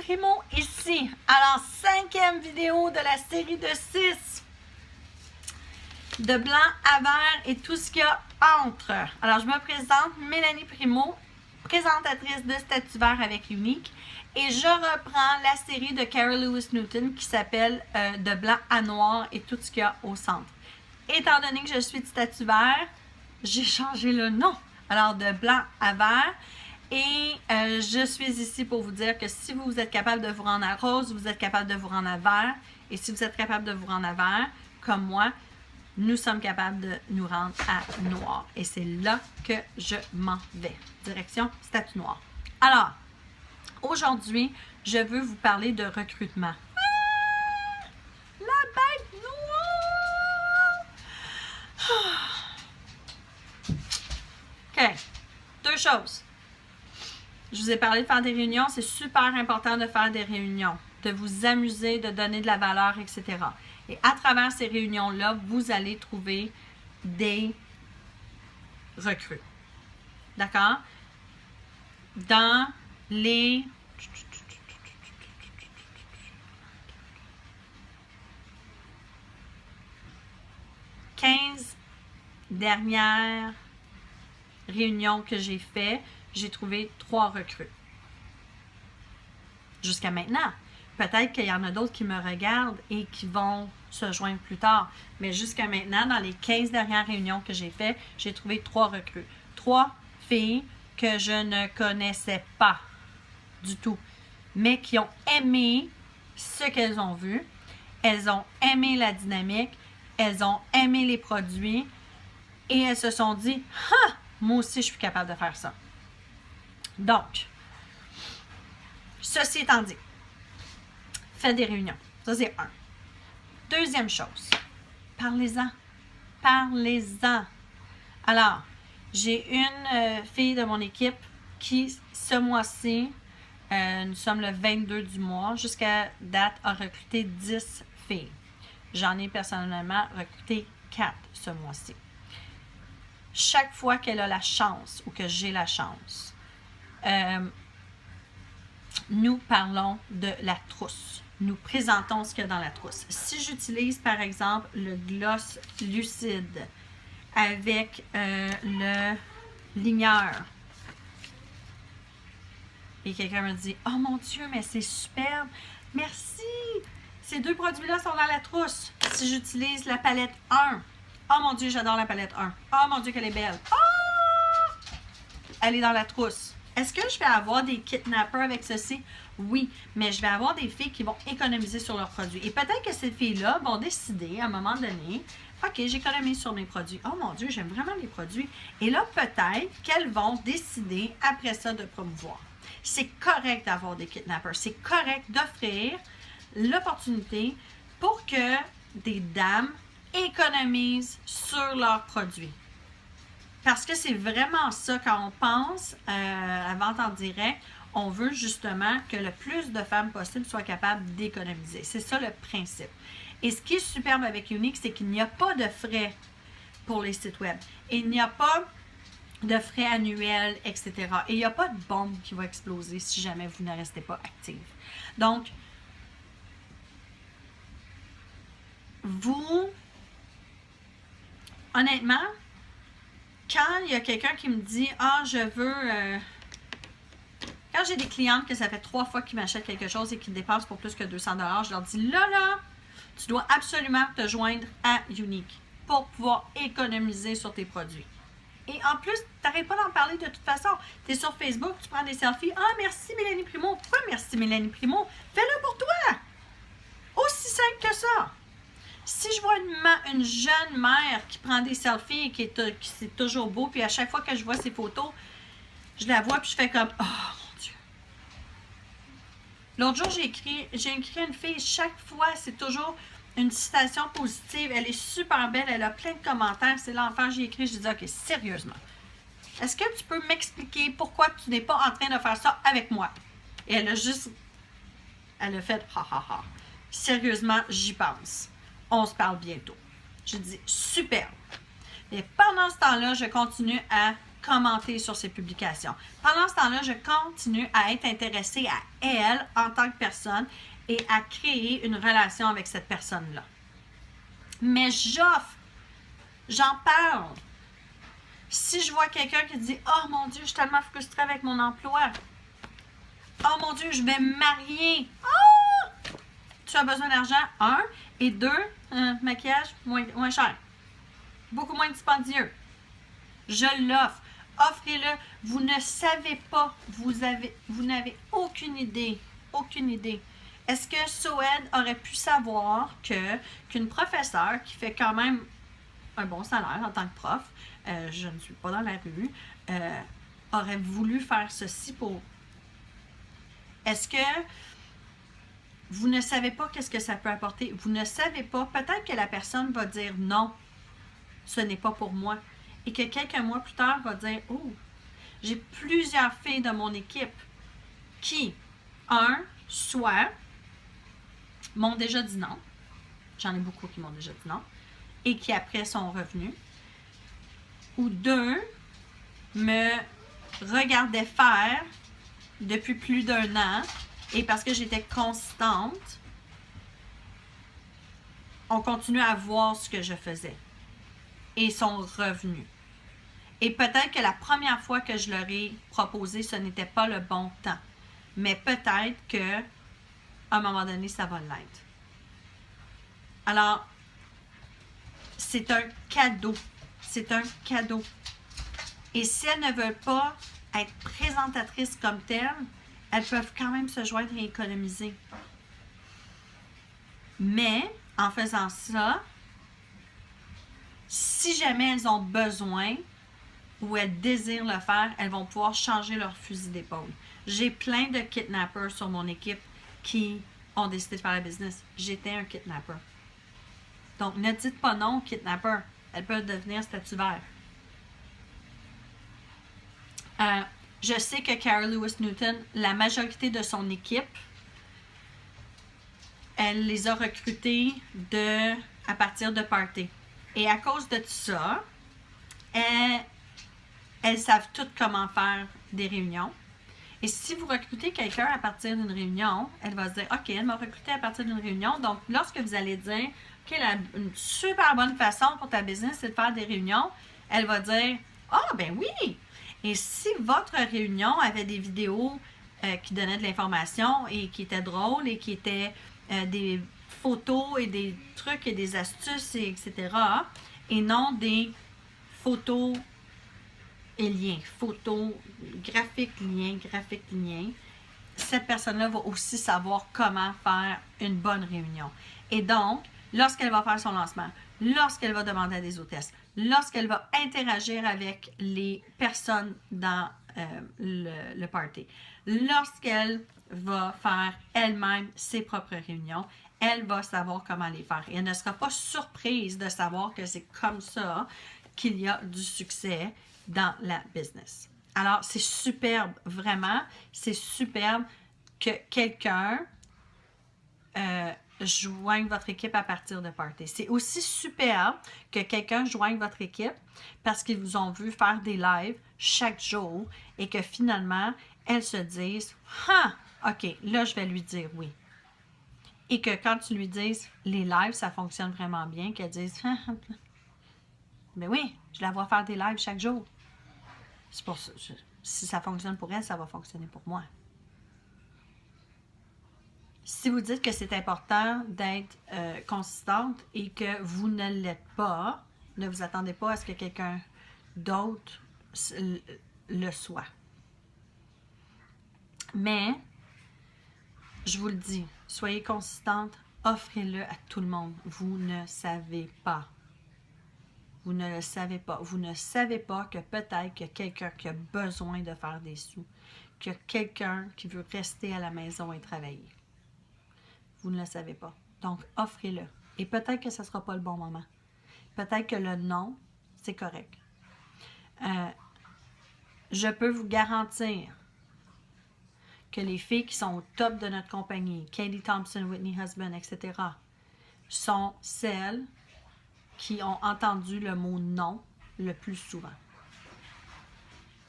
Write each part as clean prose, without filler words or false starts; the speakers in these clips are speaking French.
Primo ici. Alors, 5e vidéo de la série de 6. De blanc à vert et tout ce qu'il y a entre. Alors, je me présente, Mélanie Primo, présentatrice de Statut Vert avec Unique. Et je reprends la série de Carol Lewis Newton qui s'appelle De blanc à noir et tout ce qu'il y a au centre. Étant donné que je suis de Statut Vert, j'ai changé le nom. Alors, de blanc à vert. Et je suis ici pour vous dire que si vous êtes capable de vous rendre à rose, vous êtes capable de vous rendre à vert. Et si vous êtes capable de vous rendre à vert, comme moi, nous sommes capables de nous rendre à noir. Et c'est là que je m'en vais. Direction statut noir. Alors, aujourd'hui, je veux vous parler de recrutement. Ah! La bête noire! OK. 2 choses. Je vous ai parlé de faire des réunions. C'est super important de faire des réunions, de vous amuser, de donner de la valeur, etc. Et à travers ces réunions-là, vous allez trouver des recrues. D'accord? Dans les 15 dernières réunions que j'ai faites, j'ai trouvé 3 recrues. Jusqu'à maintenant. Peut-être qu'il y en a d'autres qui me regardent et qui vont se joindre plus tard. Mais jusqu'à maintenant, dans les 15 dernières réunions que j'ai faites, j'ai trouvé 3 recrues. 3 filles que je ne connaissais pas du tout, mais qui ont aimé ce qu'elles ont vu. Elles ont aimé la dynamique. Elles ont aimé les produits. Et elles se sont dit, « Ah, moi aussi, je suis capable de faire ça. » Donc, ceci étant dit, faites des réunions. Ça, c'est 1. Deuxième chose, parlez-en. Parlez-en. Alors, j'ai une fille de mon équipe qui, ce mois-ci, nous sommes le 22 du mois, jusqu'à date, a recruté 10 filles. J'en ai personnellement recruté 4 ce mois-ci. Chaque fois qu'elle a la chance ou que j'ai la chance, nous parlons de la trousse. Nous présentons ce qu'il y a dans la trousse. Si j'utilise, par exemple, le gloss lucide avec le ligneur, et quelqu'un me dit « Oh mon Dieu, mais c'est superbe! Merci! Ces 2 produits-là sont dans la trousse. » Si j'utilise la palette 1, « Oh mon Dieu, j'adore la palette 1. Oh mon Dieu, qu'elle est belle! Oh! Elle est dans la trousse. » Est-ce que je vais avoir des kidnappers avec ceci? Oui, mais je vais avoir des filles qui vont économiser sur leurs produits. Et peut-être que ces filles-là vont décider à un moment donné, OK, j'économise sur mes produits. Oh mon Dieu, j'aime vraiment les produits. Et là, peut-être qu'elles vont décider après ça de promouvoir. C'est correct d'avoir des kidnappers. C'est correct d'offrir l'opportunité pour que des dames économisent sur leurs produits. Parce que c'est vraiment ça, quand on pense à vente en direct, on veut justement que le plus de femmes possible soient capables d'économiser. C'est ça le principe. Et ce qui est superbe avec Unique, c'est qu'il n'y a pas de frais pour les sites web. Il n'y a pas de frais annuels, etc. Et il n'y a pas de bombe qui va exploser si jamais vous ne restez pas active. Donc, vous, honnêtement, quand il y a quelqu'un qui me dit « Ah, je veux... Quand j'ai des clientes que ça fait 3 fois qu'ils m'achètent quelque chose et qu'ils dépensent pour plus que 200 $, je leur dis « Là, tu dois absolument te joindre à Unique pour pouvoir économiser sur tes produits. » Et en plus, tu n'arrêtes pas d'en parler de toute façon. Tu es sur Facebook, tu prends des selfies. « Ah, merci Mélanie Primo. » Pourquoi merci Mélanie Primo? Fais-le pour toi! Aussi simple que ça! Si je vois une jeune mère qui prend des selfies et qui c'est toujours beau, puis à chaque fois que je vois ses photos, je la vois puis je fais comme « Oh mon Dieu! » L'autre jour, j'ai écrit à une fille, chaque fois, c'est toujours une citation positive. Elle est super belle, elle a plein de commentaires. C'est l'enfer, j'ai écrit, je dis « OK, sérieusement, est-ce que tu peux m'expliquer pourquoi tu n'es pas en train de faire ça avec moi? » Et elle a fait « Ha ha ha. Sérieusement, j'y pense. On se parle bientôt. » Je dis « Super. » Et pendant ce temps-là, je continue à commenter sur ses publications. Pendant ce temps-là, je continue à être intéressée à elle en tant que personne et à créer une relation avec cette personne-là. Mais j'en parle. Si je vois quelqu'un qui dit « Oh mon Dieu, je suis tellement frustrée avec mon emploi. Oh mon Dieu, je vais me marier. Oh! Tu as besoin d'argent, 1. Et 2, maquillage moins cher. Beaucoup moins dispendieux. Je l'offre. Offrez-le. Vous ne savez pas. Vous n'avez aucune idée. Aucune idée. Est-ce que Soed aurait pu savoir qu'une professeure qui fait quand même un bon salaire en tant que prof, je ne suis pas dans la rue, aurait voulu faire ceci pour... Est-ce que vous ne savez pas qu'est-ce que ça peut apporter? Vous ne savez pas. Peut-être que la personne va dire non, ce n'est pas pour moi. Et que quelques mois plus tard va dire « Oh, j'ai plusieurs filles de mon équipe qui, soit m'ont déjà dit non. J'en ai beaucoup qui m'ont déjà dit non. Et qui après sont revenus. Ou 2, me regardaient faire depuis plus d'1 an. Et parce que j'étais constante, on continue à voir ce que je faisais. Et sont revenus. Et peut-être que la première fois que je leur ai proposé, ce n'était pas le bon temps. Mais peut-être que à un moment donné, ça va l'être. Alors, c'est un cadeau. C'est un cadeau. Et si elles ne veulent pas être présentatrices comme telles, elles peuvent quand même se joindre et économiser. Mais, en faisant ça, si jamais elles ont besoin ou elles désirent le faire, elles vont pouvoir changer leur fusil d'épaule. J'ai plein de kidnappers sur mon équipe qui ont décidé de faire la business. J'étais un kidnapper. Donc, ne dites pas non aux kidnappers. Elles peuvent devenir statut vert. Je sais que Carrie Lewis Newton, la majorité de son équipe, elle les a recrutés à partir de party. Et à cause de tout ça, elles savent toutes comment faire des réunions. Et si vous recrutez quelqu'un à partir d'une réunion, elle va se dire, OK, elle m'a recruté à partir d'une réunion. Donc, lorsque vous allez dire, OK, une super bonne façon pour ta business, c'est de faire des réunions, elle va dire, ah, ben oui! Et si votre réunion avait des vidéos qui donnaient de l'information et qui étaient drôles et qui étaient des photos et des trucs et des astuces, etc., et non des photos et liens, photos, graphiques, liens, cette personne-là va aussi savoir comment faire une bonne réunion. Et donc, lorsqu'elle va faire son lancement, lorsqu'elle va demander à des hôtesses, lorsqu'elle va interagir avec les personnes dans le party, lorsqu'elle va faire elle-même ses propres réunions, elle va savoir comment les faire. Et elle ne sera pas surprise de savoir que c'est comme ça qu'il y a du succès dans la business. Alors, c'est superbe, vraiment, c'est superbe que quelqu'un joigne votre équipe à partir de party. C'est aussi superbe que quelqu'un joigne votre équipe parce qu'ils vous ont vu faire des lives chaque jour et que finalement, elles se disent « Ah, OK, là, je vais lui dire oui. » Et que quand tu lui dises « Les lives, ça fonctionne vraiment bien », qu'elles disent « Mais oui, je la vois faire des lives chaque jour. » C'est pour ça, si ça fonctionne pour elle, ça va fonctionner pour moi. Si vous dites que c'est important d'être consistante et que vous ne l'êtes pas, ne vous attendez pas à ce que quelqu'un d'autre le soit. Mais, je vous le dis, soyez consistante, offrez-le à tout le monde. Vous ne savez pas. Vous ne le savez pas. Vous ne savez pas que peut-être qu'il y a quelqu'un qui a besoin de faire des sous, qu'il y a quelqu'un qui veut rester à la maison et travailler. Vous ne le savez pas. Donc, offrez-le. Et peut-être que ce ne sera pas le bon moment. Peut-être que le non, c'est correct. Je peux vous garantir que les filles qui sont au top de notre compagnie, Katie Thompson, Whitney Husband, etc., sont celles qui ont entendu le mot non le plus souvent.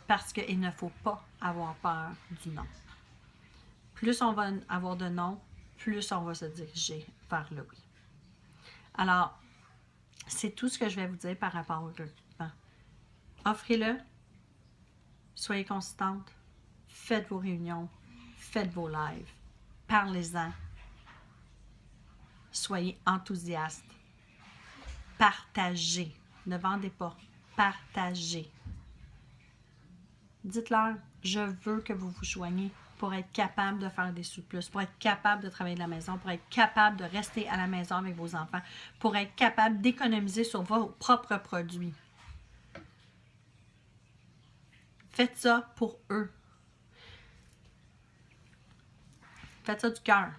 Parce qu'il ne faut pas avoir peur du non. Plus on va avoir de non, plus on va se diriger vers le oui. Alors, c'est tout ce que je vais vous dire par rapport au recrutement. Offrez-le, soyez consistante, faites vos réunions, faites vos lives, parlez-en, soyez enthousiaste, partagez, ne vendez pas, partagez. Dites-leur, je veux que vous vous joigniez pour être capable de faire des sous-plus, pour être capable de travailler de la maison, pour être capable de rester à la maison avec vos enfants, pour être capable d'économiser sur vos propres produits. Faites ça pour eux. Faites ça du cœur.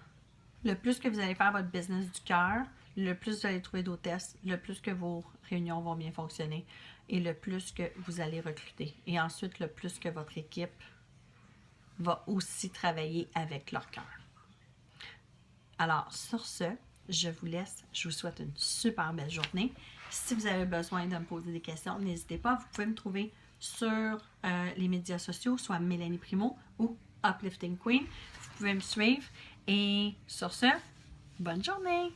Le plus que vous allez faire votre business du cœur, le plus vous allez trouver d'hôtesses, le plus que vos réunions vont bien fonctionner et le plus que vous allez recruter. Et ensuite, le plus que votre équipe va aussi travailler avec leur cœur. Alors, sur ce, je vous laisse. Je vous souhaite une super belle journée. Si vous avez besoin de me poser des questions, n'hésitez pas. Vous pouvez me trouver sur les médias sociaux, soit Mélanie Primo ou Uplifting Queen. Vous pouvez me suivre. Et sur ce, bonne journée!